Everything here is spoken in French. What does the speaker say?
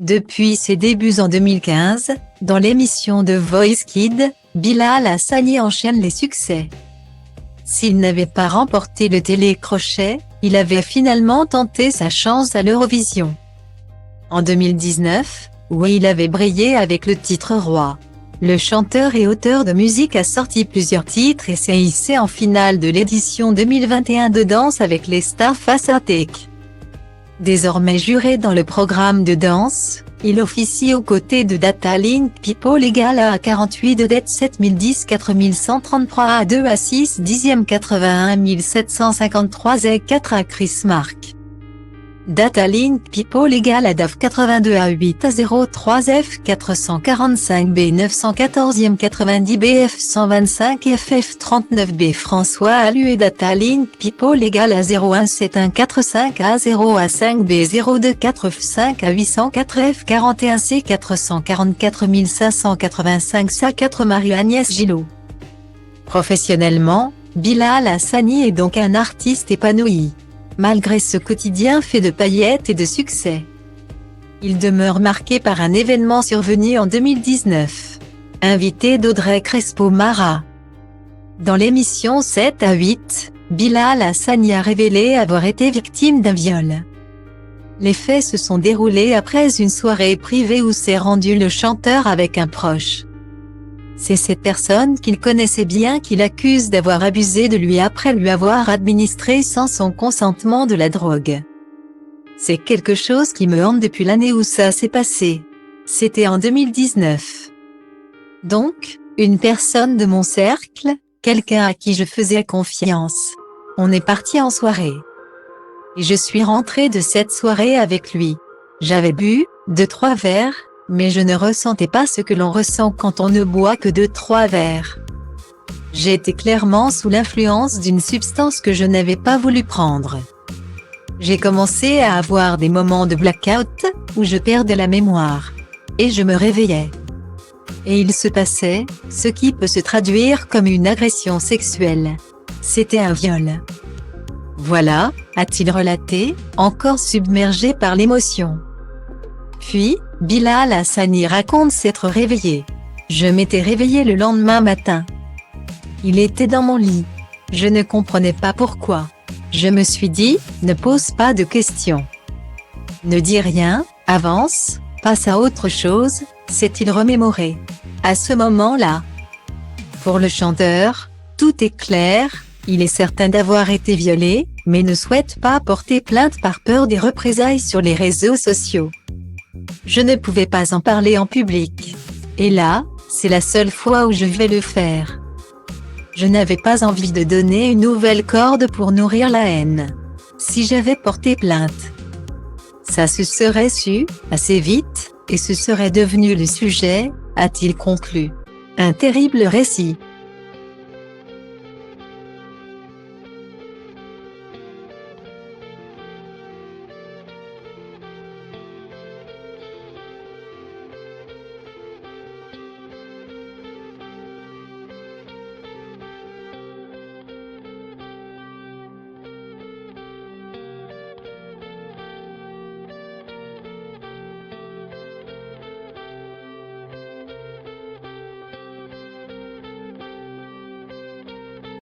Depuis ses débuts en 2015, dans l'émission The Voice Kids, Bilal Hassani enchaîne les succès. S'il n'avait pas remporté le télécrochet, il avait finalement tenté sa chance à l'Eurovision. En 2019, où il avait brillé avec le titre Roi. Le chanteur et auteur de musique a sorti plusieurs titres et s'est hissé en finale de l'édition 2021 de Danse avec les stars face à Tech. Désormais juré dans le programme de danse, il officie aux côtés de Datalink People Egal A 48 de Det 7010 4133 A 2 A 6 10e 81 753 Z 4 A Chris Mark. Datalink People Egal A DAF 82 A 8 A 03 F 445 B 914e 90 BF 125 FF 39 B François Alu et Datalink People Egal A 01745 A 0 A 5 B 024 F5 A 804 F 41 C 444 585 SA 4 Marie-Agnès Gillot. Professionnellement, Bilal Hassani est donc un artiste épanoui. Malgré ce quotidien fait de paillettes et de succès. Il demeure marqué par un événement survenu en 2019. Invité d'Audrey Crespo-Mara. Dans l'émission 7 à 8, Bilal Hassani a révélé avoir été victime d'un viol. Les faits se sont déroulés après une soirée privée où s'est rendu le chanteur avec un proche. C'est cette personne qu'il connaissait bien qui l'accuse d'avoir abusé de lui après lui avoir administré sans son consentement de la drogue. C'est quelque chose qui me hante depuis l'année où ça s'est passé. C'était en 2019. Donc, une personne de mon cercle, quelqu'un à qui je faisais confiance. On est parti en soirée. Et je suis rentrée de cette soirée avec lui. J'avais bu 2-3 verres, mais je ne ressentais pas ce que l'on ressent quand on ne boit que 2-3 verres. J'étais clairement sous l'influence d'une substance que je n'avais pas voulu prendre. J'ai commencé à avoir des moments de blackout, où je perdais la mémoire. Et je me réveillais. Et il se passait, ce qui peut se traduire comme une agression sexuelle. C'était un viol. Voilà, a-t-il relaté, encore submergé par l'émotion. Puis, Bilal Hassani raconte s'être réveillé. Je m'étais réveillé le lendemain matin. Il était dans mon lit. Je ne comprenais pas pourquoi. Je me suis dit, ne pose pas de questions. Ne dis rien, avance, passe à autre chose, s'est-il remémoré. À ce moment-là. Pour le chanteur, tout est clair, il est certain d'avoir été violé, mais ne souhaite pas porter plainte par peur des représailles sur les réseaux sociaux. Je ne pouvais pas en parler en public. Et là, c'est la seule fois où je vais le faire. Je n'avais pas envie de donner une nouvelle corde pour nourrir la haine. Si j'avais porté plainte, ça se serait su, assez vite, et ce serait devenu le sujet, a-t-il conclu. Un terrible récit.